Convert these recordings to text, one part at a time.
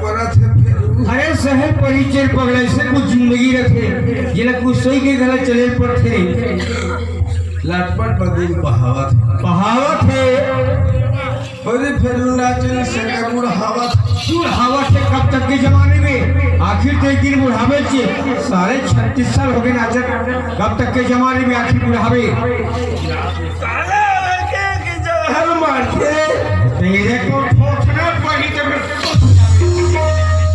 अरे शहर परिचय पगड़े से कुछ जिंदगी रखे जिला कुछ सही के गलत चले पर थे लटपट बदिल बहावत है अरे फिर नाचने से बुढ़ावा से कब तक के जमाने में आखिर तो एक दिन बुढ़ावे से सारे 36 साल हो गए नाचत कब तक के जमाने में आखिर बुढ़ावे तेरे को ठोकना पड़ी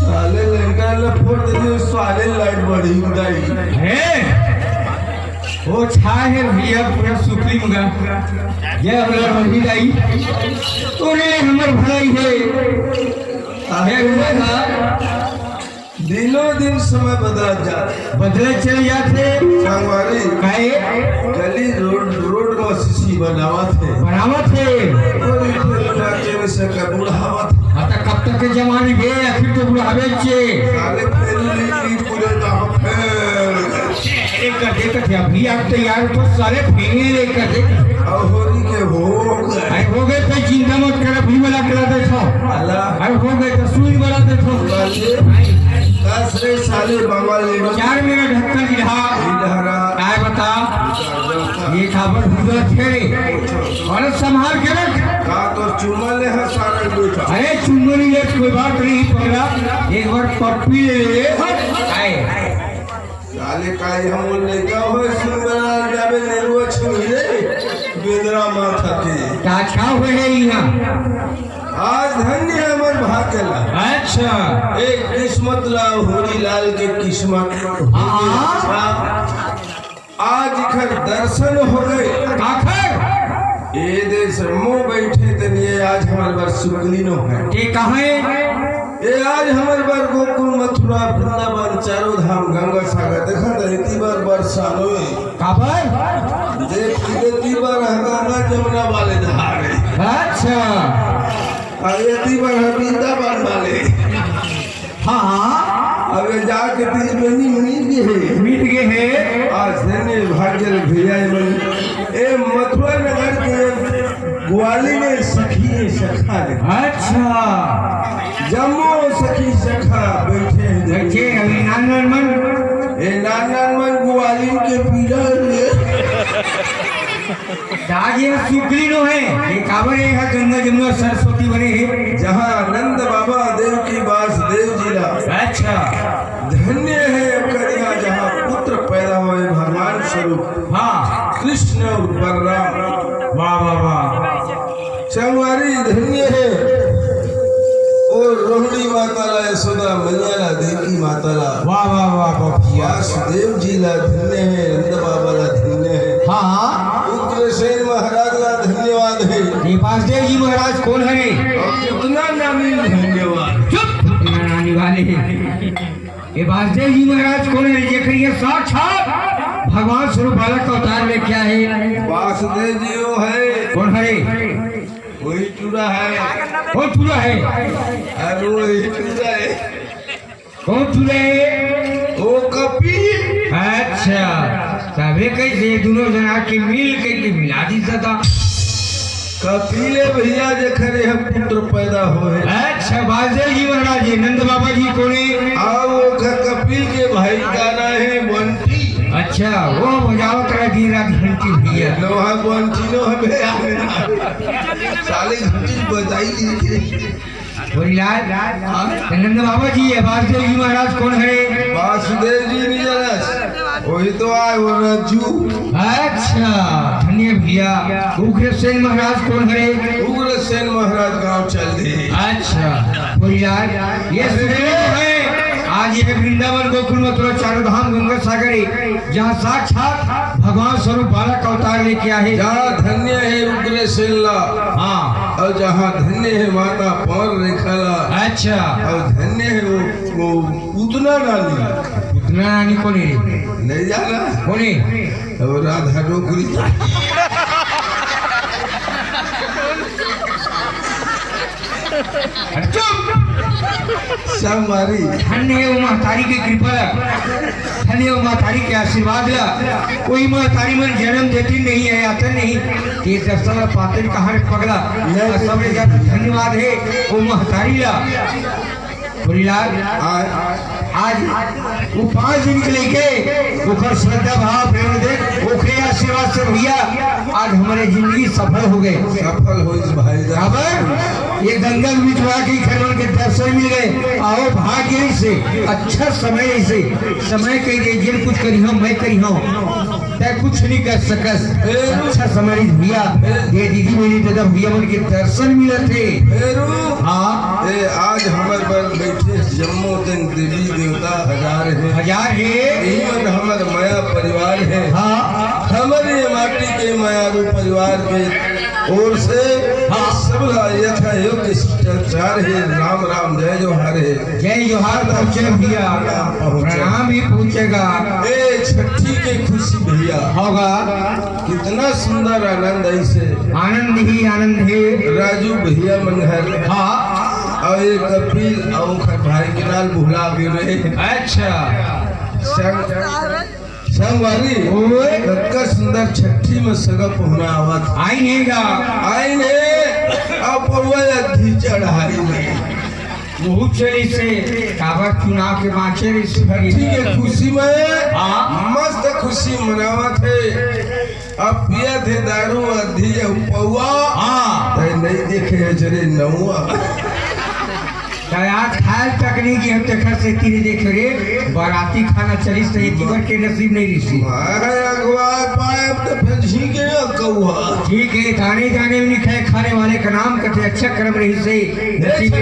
साले लड़का लफोड़ दे साले लाइट बड़ी उड़ाई है वो छाए है भैया पूरा सुखली मगा ये हमरा रही लाई तोरे हमर भलाई है है हुआ दिनों दिन समय बदले चल जाते संगवारी काहे गली रोड मसीसी बनावत है और नाचे से बुढ़ावत आता कब तक के जमाने में आखिर तो बुढ़ावे छे साले फेरी पूरे गांव एक देख के अभी आप तैयार तो सारे फेंगे लेकर देख और होली के हो गए तो चिंता मत कर अभी वाला करा दे छो अल्लाह अरे हो गए तो सुई वाला दे छो 10 रे साले बाबा ले 4 मिनट ढक्कन इधरा काय बता ये खबर हुआ थे और संभाल के रख का तो चुम्मा ले है सारा बैठा अरे चुम्मा नहीं ले कोई बात नहीं पकड़ा एक बार पप्पी ले काय साले काय हम लेका होए सुनबरा जाबे नेरुआ छुले बेदरा माथा के का छा हुए है यहाँ आज धन्य हमर भागला अच्छा एक किस्मत ला होरी लाल के किस्मत आज खर दर्शन हो गए काखर ये देश मुंह बैठे तनिए आज हमारे बार सुगली नो है ये कहाँ है ये आज हमारे बार गोकुल मथुरा वृंदावन चारों धाम गंगा सागर देखा था इतनी बार बरसानो काबर देख इतनी बार गंगा जमुना वाले धारे अच्छा इतनी बार वृंदावन वाले हाँ अब जाके तीज बनी मीट गए है आज धन्य भाग्य भैया ए मथुरा नगर के ग्वाली में सखी सखा अच्छा जम्मू सखी सखा बैठे देखे अभी नानन मन ग्वाली के पीड़ा दागिया सुकली नो है ये काबर है गंगा जमुना सरस्वती बने है जहाँ नंद बाबा देव की वासुदेव जिला अच्छा धन्य है करिया जहाँ पुत्र पैदा हुए भगवान स्वरूप हाँ कृष्ण और बलराम वाह वाह वाह चंगवारी धन्य है और रोहिणी माताला यशोदा मैयाला देवी माताला वाह वाह वाह वासुदेव जिला धन्य है नंद बाबा ला धन्य है हाँ उग्रसेन महाराज का धन्यवाद है ये वासुदेव जी महाराज कौन है कितना नामी धन्यवाद चुप नानी वाले ये वासुदेव जी महाराज कौन है देख रही है साक्षात भगवान स्वरूप बालक का अवतार में क्या है वासुदेव जी वो है कौन है वही चूड़ा है कौन चूड़ा है अरे वही चूड़ा है कौन चूड़ा है वो कपिल अच्छा सबे कैसे दोनों जना के मिल के मिला दी सदा कपिले भैया जे खरे हम पुत्र पैदा हुए अच्छा वासुदेव जी महाराज नंद बाबा जी कौन है आओ कपिल के भाई का नाम है बंटी अच्छा वो बजावत रहा दिन रात घंटी भैया लोहा क्वांटिनो हमें साले घंटी बजाई दी। बोलीलाल नंद बाबा जी है वासुदेव जी महाराज कौन है? वासुदेव जी नहीं जाना वही तो आए वो रज्जू। अच्छा धन्य भैया। उग्रसेन महाराज कौन है? उग्रसेन महाराज गांव चल दे। अच्छा बोलीलाल ये सुखदेव है आज ये वृंदावन गोकुल मथुरा चारों धाम गंगा सागर जहाँ साक्षात भगवान स्वरूप बालक का अवतार लेके आए। जहाँ धन्य है उग्रसेन ला हाँ और जहाँ धन्य है माता पौर रेखा ला। अच्छा और धन्य है वो उतना नानी उतना नानी कौन है? नहीं जाना कौन है? और राधा डोकरी सब मारी। धन्य है वो महतारी की कृपा धन्य है वो महतारी के आशीर्वाद ला कोई महतारी मन जन्म देती नहीं है आता नहीं ये सब पाते कहाँ पगला सब ज्यादा धन्यवाद है वो महतारी ला। बोलीलाल आज वो 5 दिन के लेके ओकर श्रद्धा भाव प्रेम देख ओकरे आशीर्वाद से भैया आज हमारे जिंदगी सफल हो गए। सफल हो इस भाई खबर ये गंगा बिछवा के खरवन के दर्शन मिल गए। आओ भाग्य से अच्छा समय से समय के लिए जिन कुछ करी हूँ मैं करी हूँ तय कुछ नहीं कर सकस। अच्छा समय भैया ये दीदी मेरी दादा भैया मन के दर्शन मिले थे। हाँ आज हमारे पर बैठे जम्मू दिन देवी देवता हजार है एवं हमारे माया परिवार है। हाँ हमारे माटी के मायारू परिवार के ओर से सब यथा योग्य शिष्टाचार है। राम राम जय जोहार है। जय जोहार पहुँचे भैया प्रणाम भी पूछेगा। ए छठी के खुशी भैया होगा कितना सुंदर आनंद ऐसे आनंद ही आनंद है। राजू भैया मनहर हाँ और एक कपिल और भाई के नाल भुला भी रहे। अच्छा संगवारी कतका सुंदर छठी में सगा पहुना आवत आई नेगा आई ने अब अधी चढ़ाई नहीं बहुत चली से काबर चुनाव के बाँचे छठी के खुशी में हाँ मस्त खुशी मनावत है। अब पिया थे दारू अधी पौआ हाँ नहीं देखे जरे नौआ आज खाए तक नहीं कि हम तक से तीन देख रे बाराती खाना चलिस तो जीवन के नसीब नहीं रिसी ठीक है गाने गाने में लिखा है खाने वाले का नाम कथे अच्छा कर्म रही से नसीब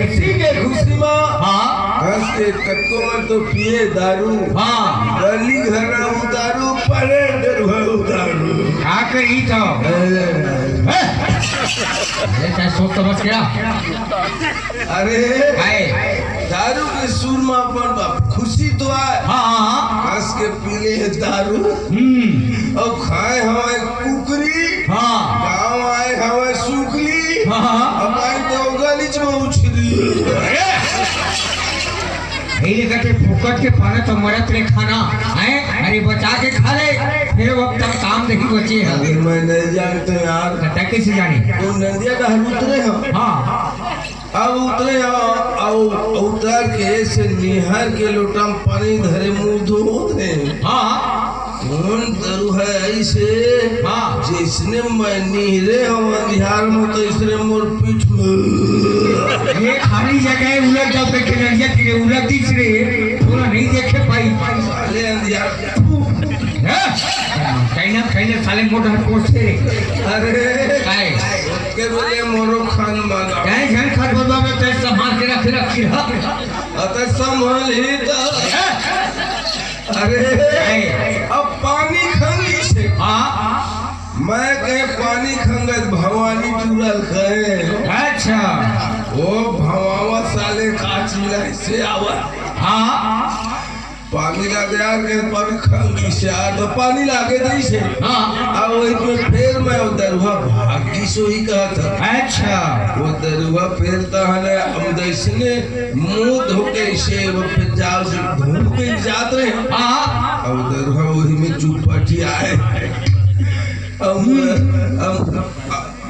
के खुशी में हाँ हंस के कत्को में तो पिए दारू हाँ गली घर उतारू पड़े उतारू क्या करी तो सोच समझ गया। अरे दारू के सुर में अपन खुशी तो आए हाँ हंस के पीले है दारू और खाए हवाए कुकरी हाँ गाँव आए हवाए सुखली हाँ हमारी तो गलीच में उछली करके फुकट के पाना तो मरत रे खाना है अरे बचा के खा ले फिर वक्त तक काम नहीं बचे है। मैं नहीं जानते यार कैसे जाने तो नदिया का हल उतरे हम हाँ अब उतरे अब उतर के से निहर के लोटा में पानी धरे मुंह धोते हाँ दरू है ऐसे हाँ जिसने मैं निहरे हम बिहार में तो इसने मोर पीठ में ये खाली जगह उलट जाओ पे के नदिया के उलट दिस रे थोड़ा नहीं देखे पाई साले अंधियार कहने साले मोटा कोस रे अरे काय के बोले मोरो खान माना काय जन खट बदवा में ते संभाल के रख अतः संभाल ही तो अरे अब पानी खंगी से हाँ मैं कहे पानी खंगत भवानी चूरल कहे अच्छा वो भवावा साले काचिला से आवा हाँ पानी लागे आगे पर खंगी से आ तो पानी लागे दी से हाँ अब वही पे फिर मैं वो दरुआ भागी सो ही कहा था अच्छा वो दरुआ फेरता है हम दसने मुंह धोके से वो पे जाओ से घूम के जाते रहे हाँ अब दरुआ वही में चुपटी आए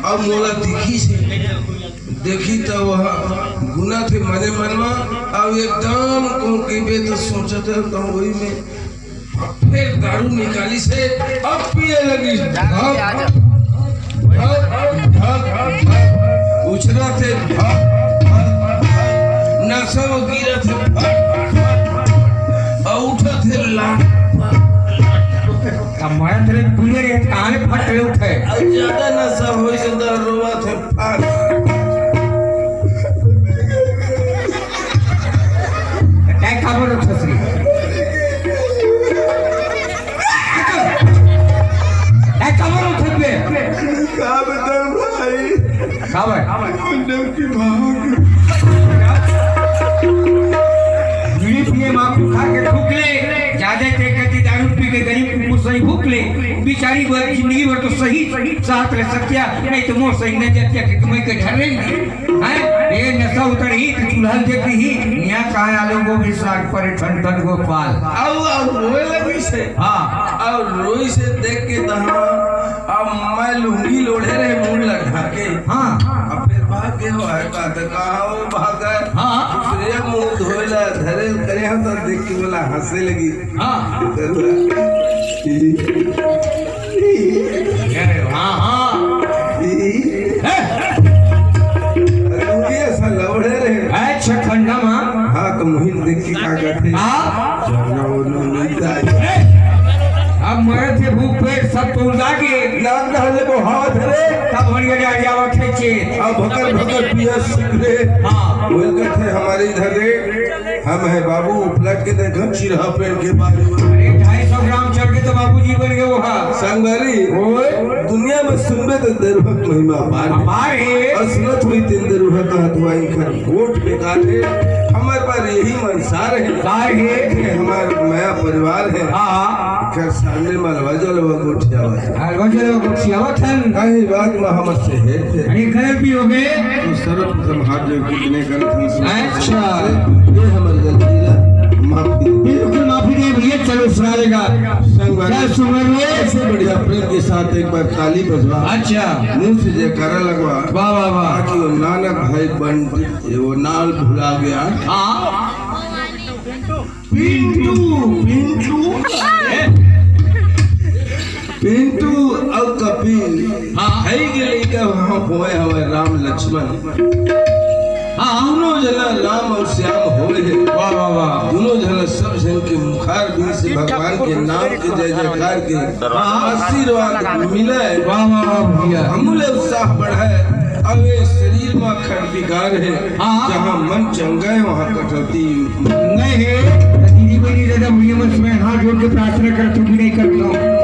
अब मोला दिखी से देखी तो वह गुना थे मने मन में अब एकदम को के बे तो सोचते तो वही में फिर दारू निकाली से अब पिए लगी। उछला थे नशा में गिरा थे और उठा थे लाट हमारा तेरे पूरे रे कान फट रहे उठे ज्यादा नशा हो से रोवा थे फाट काय खबर छसरी काय खबर उठबे का बता भाई खबर मुंडम की भाग बीड़ी पिए मां खा के ठुकले ज्यादा ते कहती दारू पी के गरीब को सही भूखले बेचारी जिंदगी भर तो सही साथ रह सकिया नहीं तो मोर सही न जतिया के कमाई के ठहरे हैं ये नशा उतर ही तो चूल्हन देखती ही यहाँ कहाँ आलू को भी साग पर ठन ठन गोपाल और रोए लगी से हाँ और रोई से देख के तहा अब मैं लुंगी लोढ़े रहे मुंह लगा के हाँ अब फिर भाग के हो है का तो कहा वो भाग गए हाँ फिर मुंह धोला धरे करे हम तो देख के बोला हंसने लगी हाँ हाँ हाँ लुंगी ऐसा लौड़े रहे अच्छा ठंडा माँ हाँ तो मोहित देख के क्या कहते हाँ जाना वो नहीं था अब मरे थे भूख पेट सब तो उड़ा के नाक डाले वो हवा धरे तब भड़िया जारियावा खेचे अब भकर भकर पिया सीखले हाँ बोल करते हमारे इधर रे हम है बाबू उपलट के देखो चिरहा पेड़ के बारे में अरे 250 ग्राम चढ़ के तो बाबूजी बन गए वो संगवारी ओए दुनिया में सुनबे तो दरभक महिमा पार हमारे और सुनत हुई तीन दरभक का हथवाई खर गोट बेकार है हमारे पास यही मंसार है सार है हमारा नया परिवार है हाँ खैर सामने मलवा जलवा गोठिया हुआ अलगोजले को सियावत हन कहीं बात में हमर से है थे अरे घर भी हो गए तो सर्वप्रथम हाथ जो कितने करत हैं अच्छा ये हमर गलती ला माफी बिल्कुल माफी दे भैया चलो सुना देगा संगवारी क्या सुन रहे ऐसे बढ़िया प्रेम के साथ एक बार ताली बजवा अच्छा मुंह से जयकारा लगवा वाह वाह वाह कि वो नानक भाई बंटी वो नाल भुला गया हाँ पिंटू पिंटू पिंटू और कपिल हाँ है के लेकर वहाँ हुए हमारे राम लक्ष्मण हाँ दोनों जना राम और श्याम होए है वाह वाह वाह दोनों जना सब जन के मुखार भी से भगवान के नाम के जय जयकार के आशीर्वाद मिले वाह वाह भैया हमले उत्साह बढ़े अब ये शरीर में खंडिकार है हाँ। जहाँ मन चंगा है वहाँ कटौती नहीं है दीदी बहनी दादा भैया मैं उसमें हाथ जोड़ के प्रार्थना करता हूँ भी नहीं करता हूँ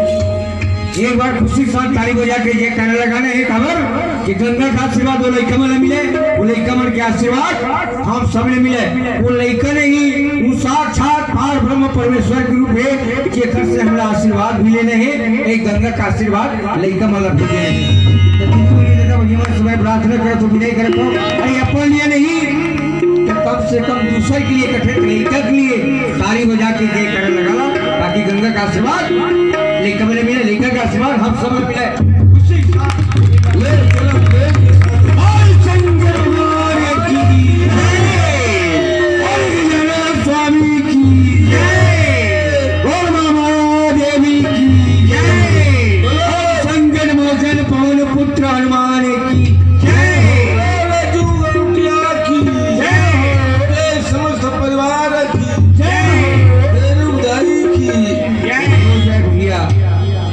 एक बार खुशी के साथ ताली बजा के ये कहने लगा ना खबर कि गंगा का आशीर्वाद वो लड़का मन मिले वो लड़का मन के आशीर्वाद हम सब ने मिले वो लड़का नहीं वो साक्षात पार ब्रह्म परमेश्वर के रूप है जेकर से हमारा आशीर्वाद मिले नहीं एक गंगा का आशीर्वाद लड़का मन मिले सुबह प्रार्थना करे तो भी नहीं करे तो अरे अपन लिए नहीं कम से कम दूसरे के लिए इकट्ठे लड़का के लिए ताली बजा के ये करने लगा ताकि गंगा का आशीर्वाद लड़का मिले मिले लड़का का आशीर्वाद हम सब मिले खुशी स्वामी की देवी की संजन मोचन पवन पुत्र हनुमान की समस्त परिवार भैया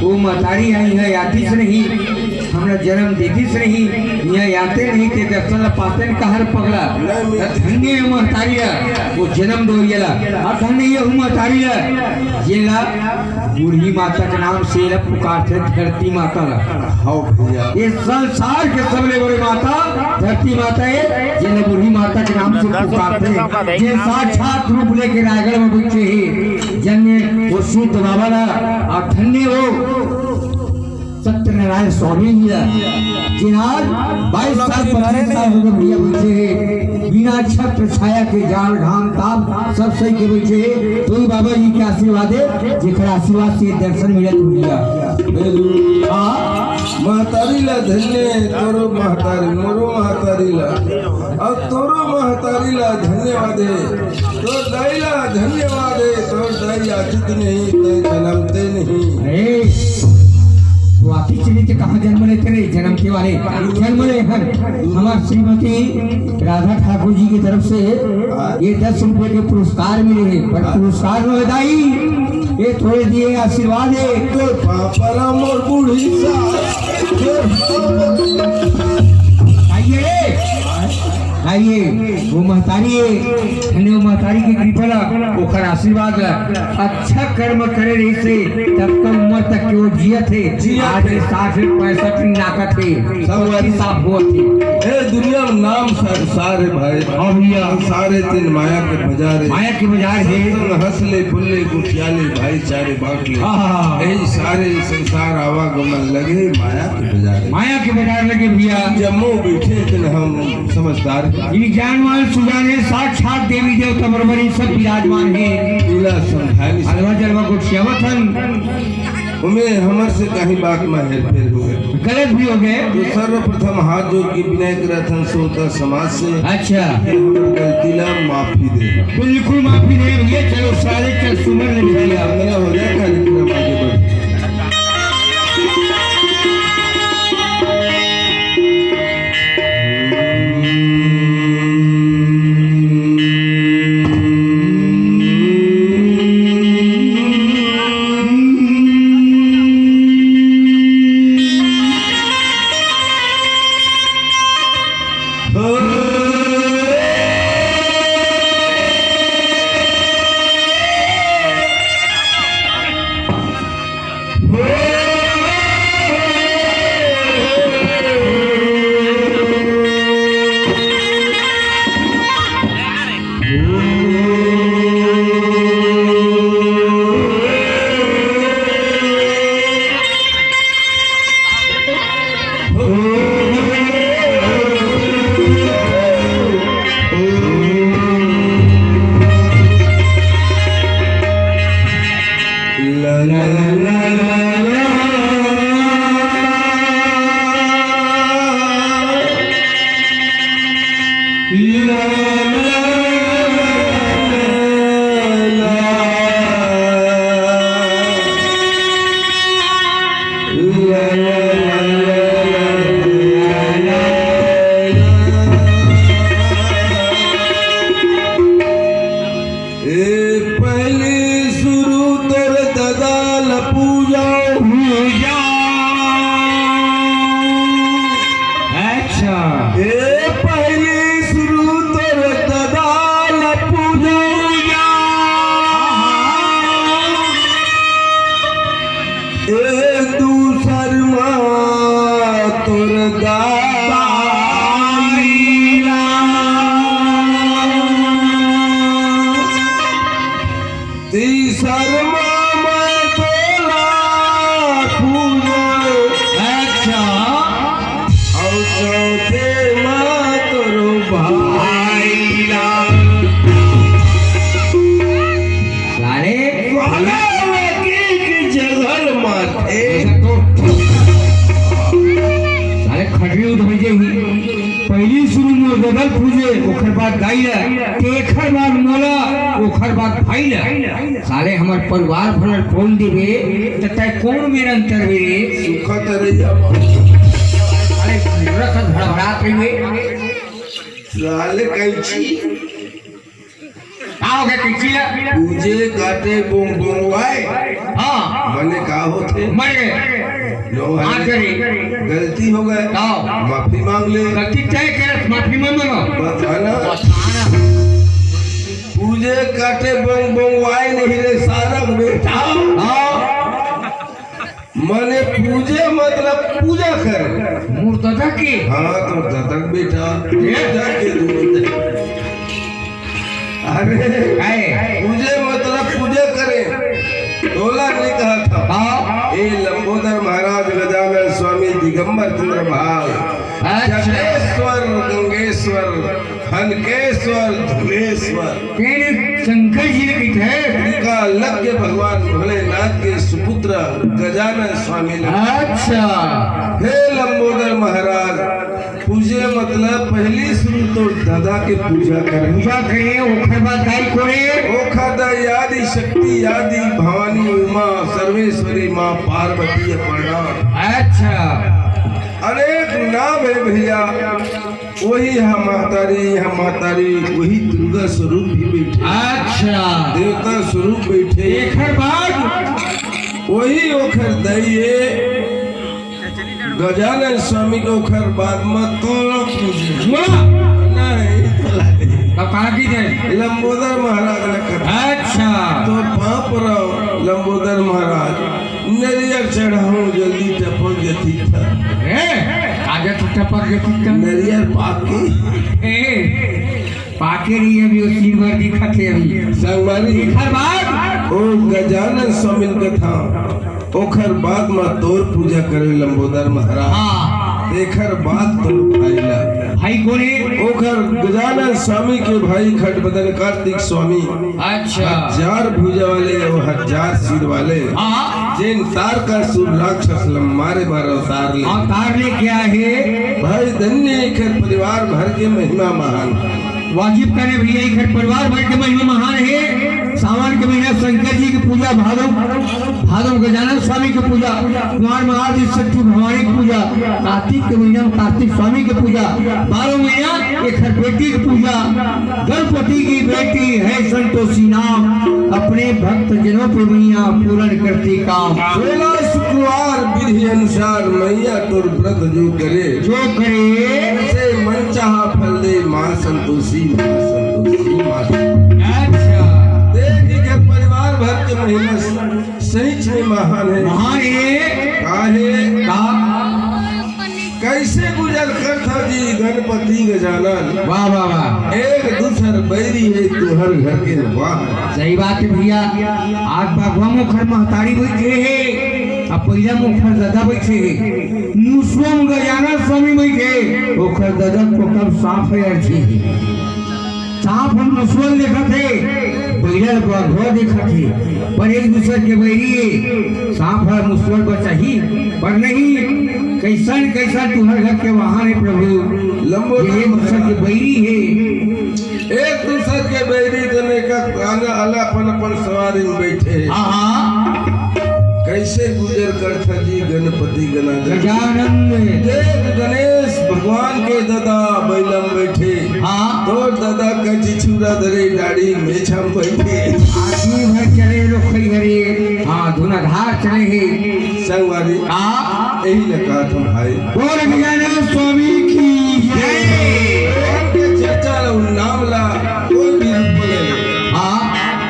वो मतारी आई है याती से नहीं हमरा जन्म देती से नहीं यहाँ याते नहीं थे दर्शन पाते कहर पगला धन्य है महतारिया वो जन्म दोरियला और धन्य ये महतारिया जेला बूढ़ी माता के नाम से पुकारते धरती माता ला हाँ भैया ये संसार के सबले बड़ी माता धरती माता है जिन्हें बूढ़ी माता के नाम से पुकारते हैं ये साक्षात रूप लेके रायगढ़ में बैठे हैं जन्य वो शुद्ध बाबा ला और धन्य वो सत्यनारायण स्वामी जिनार 22 साल 25 साल हो गए भैया बैठे हैं बिना छत्र छाया के जाल घाम ताप सब सही के बैठे हैं तो बाबा जी के आशीर्वाद है जेकर आशीर्वाद से दर्शन मिलत भैया हाँ महतारी ला धन्य तोरो महतारी मोरो महतारी ला और तोरो महतारी ला धन्यवाद है तो दाई ला धन्यवाद है तो दाई आचित नहीं नहीं। अरे तो आखिर चले के कहाँ जन्म ले तेरे जन्म के वाले जन्म ले हमार श्रीमती राधा ठाकुर जी की तरफ से ये 10 रुपए के पुरस्कार मिले हैं, पर पुरस्कार में बधाई ये थोड़े दिए आशीर्वाद है तो पापा मोर बूढ़ी सा आइए वो महतारी है धन्य वो महतारी की कृपा ओकर आशीर्वाद अच्छा कर्म करे रही से तब तक उम्र तक के वो जिया थे आज 60-65 की नाकत थे सब अच्छी साफ हुआ थी। ए दुनिया में नाम सारे भाई हाँ भैया सारे दिन माया के बाजार है, माया के बाजार है हंसले फुल्ले गुठियाले भाईचारे बांटले हाँ। यही सारे संसार आवागमन लगे माया के बाजार माया के बाजार लगे भैया जम्मू बैठे दिन हम समझदार ये ज्ञानवान सुजाने साक्षात देवी देवता बरबरी सब विराजमान है इला समझानी अलवा जलवा को श्यावथन उमें हमर से कहीं बात में हेरफेर हो गए गलत भी हो गए तो सर्वप्रथम हाथ जोड़ के विनय करथन सोता समाज से अच्छा गलती ला माफी दे बिल्कुल माफी दे भैया चलो सारे चल सुमर ले भैया मेरा हो जाए कार्यक्रम आगे बढ़े। पहली शुरू में गदल पूजे ओखर बाद गाइला तेखर बाद मोला ओखर बाद भाईला साले हमर परिवार भर खोल देबे त तय कौन मेर अंतर बे सुखत रहिया साले रखत भड़भड़ात रहिबे साले कैची आओ के किचिला पूजे काटे बोम बोमवाए हां मने का होते मर गए लो हां करे गलती हो गए आओ माफी मांग ले गलती तय कर माफी मांगो बताना बताना पूजे काटे बोम बोमवाए नहीं रे सारा बेटा हां मने पूजे मतलब पूजा कर मूर्ता के हाँ तो दतक बेटा पूजा के दूध अरे पूजे मतलब पूजा करे तोला ने कहा था हाँ ए लंबोदर महाराज गजानन स्वामी दिगंबर चंद्र भाग जगेश्वर गंगेश्वर खनकेश्वर धुलेश्वर तेरे शंकर जी ने कही थे का लग्य भगवान भोलेनाथ के सुपुत्र गजानन स्वामी ने अच्छा हे लंबोदर महाराज पूजे मतलब पहली शुरू तो दादा के पूजा करें पूजा करे ओखर बाद गाय कोरे ओखर द याद शक्ति आदि भवानी उमा सर्वेश्वरी माँ पार्वती अपर्णा। अच्छा, अनेक नाम है भैया। वही हम मातारी वही दुर्गा स्वरूप भी बैठे। अच्छा, देवता स्वरूप बैठे। एकर बाद वही ओखर दैये गजानन स्वामी के ओखर बाद में तोड़ पूजे नहीं की जाए लंबोदर महाराज ने कहा। अच्छा, तो पाप रहो लंबोदर महाराज नरियर चढ़ाऊं जल्दी टपक गती था। कागज टपक गती था नरियर पाके रही अभी वो तीन बार दिखा थे अभी संगवारी एकर बाद ओ गजानन स्वामी के था। ओखर बाद में तोर पूजा करे लंबोदर महाराज। हाँ, देखर बात तोर भाईला भाई कोने ओखर गजानन स्वामी के भाई खटबदन कार्तिक स्वामी। अच्छा, 1000 भुजा वाले और 1000 सिर वाले। हाँ, जिन तार का सुर राक्षस मारे बार अवतार ले। अवतार ले क्या है भाई धन्य एकर परिवार भर के महिमा महान। वाजिब करे भैया घर परिवार भर के महिमा महान है। सावन के महीना शंकर जी की पूजा, भादव गजानन स्वामी की पूजा, कुमार महादेव शक्ति भवानी की पूजा, कार्तिक के महीना में कार्तिक स्वामी की पूजा, 12 महीना एक बेटी की पूजा। गणपति की बेटी है संतोषी नाम, अपने भक्त जनों पे मैया पूर्ण करती काम। 16 शुक्रवार विधि अनुसार मैया तोर व्रत जो करे से मन चाहा फल दे माँ संतोषी माँ। देख के परिवार भर के महिमा सही में महान है। काहे कैसे गुजर कर था जी गणपति गजानन। वाह वाह वाह, एक दूसर बैरी है तू हर घर के वाह। सही बात है भैया। आज बाबा मुखर महतारी बैठे है, अब पहला मुखर दादा बैठे है, मुस्लिम गजानन स्वामी बैठे। मुखर दादा को कब साफ है अच्छी साफ हम मुस्लिम देखा थे, पहला बाबा देखा थे, पर एक दूसरे के बैरी है। साफ है मुस्लिम बचा ही, पर नहीं कैसन कैसा तुम्हारे घर के वहां है प्रभु। लंबो ये दूसरे के बैरी है, एक दूसरे के बैरी देने का अलग अपन सवारी में बैठे। कैसे गुजर कर था जी गणपति गजानन देख गणेश भगवान के दादा बैलम बैठे। हाँ, तो दादा का चिछुरा धरे दाढ़ी मेछम बैठे। आदमी भर चले लोग कई घरे। हाँ, धुनाधार चले है संगवारी। हाँ, यही ने कहा तुम भाई बोल गजानन स्वामी की जय। चर्चा नाम ला कोई भी बोले। हाँ,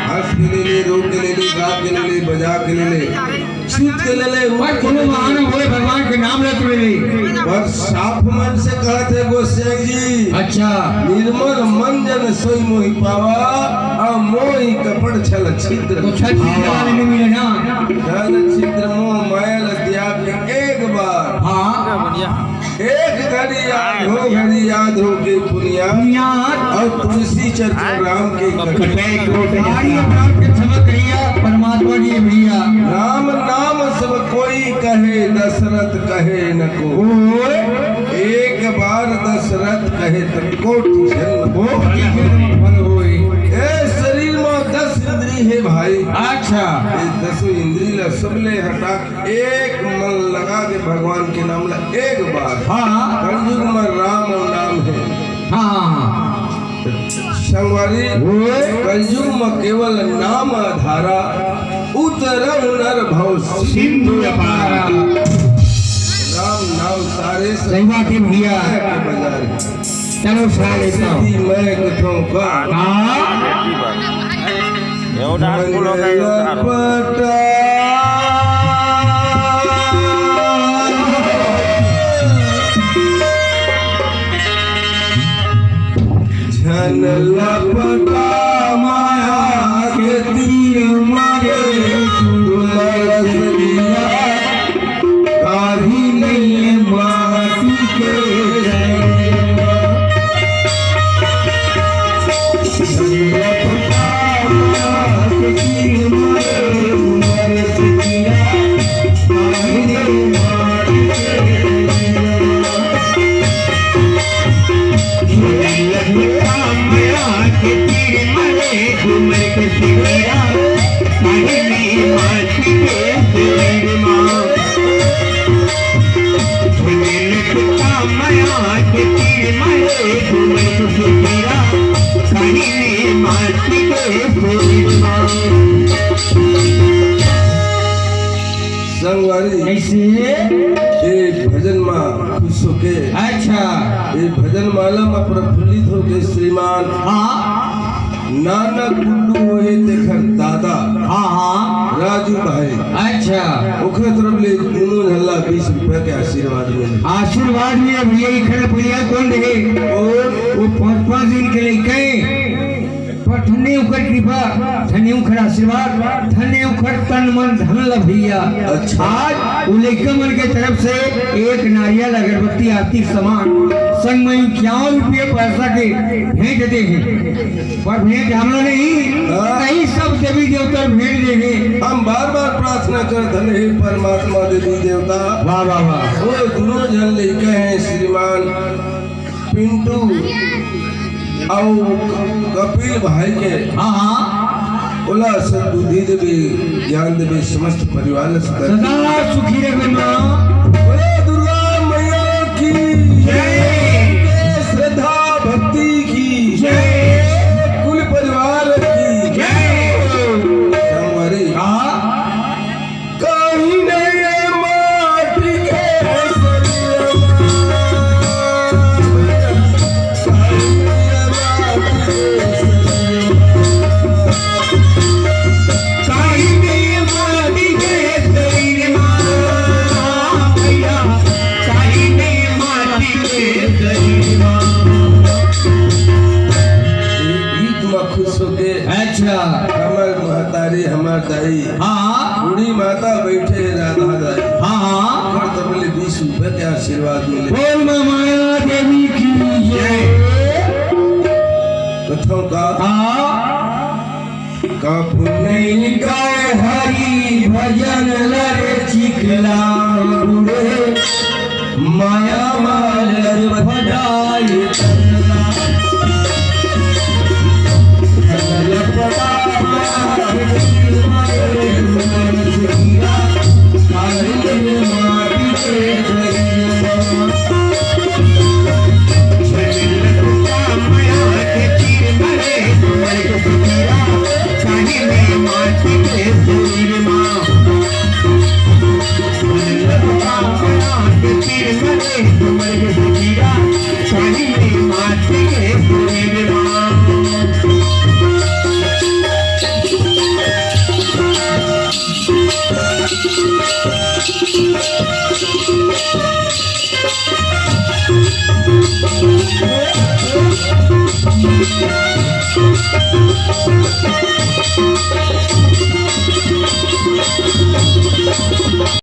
हंस के ले रोक के ले गा के ले बजा के ले छूट के ले कोनो महान होए भगवान के नाम लेते हुए पर साफ मन से कहते गोसाई जी। अच्छा, निर्मल मन जन सोई मोहि पावा आ मोहि कपड़ छल छिद्र। तो छल छिद्र वाले नहीं मिले ना। छल छिद्र मोह मायल त्याग के एक बार। हाँ, एक घड़ी याद हो के बुनियाद और तुलसी चर्चा राम के परमात्मा जी भैया। राम नाम सब कोई कहे दशरथ कहे न को। एक बार दशरथ कहे तो कोटि जन्म हो। शरीर में 10 इंद्री है भाई। अच्छा, 10 इंद्री ला सबले हटा एक मन लगा के भगवान के नाम ला एक बार। हाँ, कलयुग में राम नाम है। हाँ, संगवारी कलयुग में केवल नाम धारा उतरम नर भव सिंधु अपारा। राम नाम सारे सही बात है भैया। चलो सारे मैं कथों का झन लपटा माया के तीर मारे काढ़ी नहीं माटी के लपटा माया के तीर मारे माटी के शरीर माँ माया के तीर मारे घूमे सुखीरा कहीं ने माटी के शरीर माँ संगवारी कैसे ये भजन माँ खुश होके अच्छा ये भजन माला में प्रफुल्लित होके श्रीमान हाँ नाना गुड्डू हुए देखर दादा हाँ हाँ राजू भाई अच्छा ओखरे तरफ ले दोनों हल्ला 20 रुपए के आशीर्वाद मिले आशीर्वाद में भैया इखड़ भैया कौन रहे और वो 5-5 दिन के लिए कहे पर धन्य उखड़ कृपा धन्य उखड़ आशीर्वाद धन्य उखड़ तन मन धन ला भैया अच्छा। आज उलेखा मन के तरफ से एक नारियल अगरबत्ती आरती सामान संग में 51 रुपये पैसा के भेंट दे हैं पर भेंट हम लोग नहीं हाँ। कई सब देवी देवता भेंट दे हैं हम बार बार प्रार्थना करते हैं हे परमात्मा देवी देवता वाह वाह वाह वो दोनों जन लेके हैं श्रीमान पिंटू और कपिल भाई के हाँ हाँ बोला सद्बुद्धि देवी ज्ञान देवी समस्त परिवार सदा सुखी रहे माँ बोले दुर्गा मैया की जय श्रद्धा भक्ति की जय कुल परिवार की जय संगवारी हाँ कहीं नहीं माटी के खुश होके अच्छा हमार महतारी हमार दाई हाँ बूढ़ी माता बैठे है राधा दाई हाँ हाँ और तब बोले 20 रुपए के आशीर्वाद मिले बोल माँ माया देवी की जय कथों का हाँ का पुण्य गाय हरि भजन लरे चिखला बुढ़े माया मालर भजाई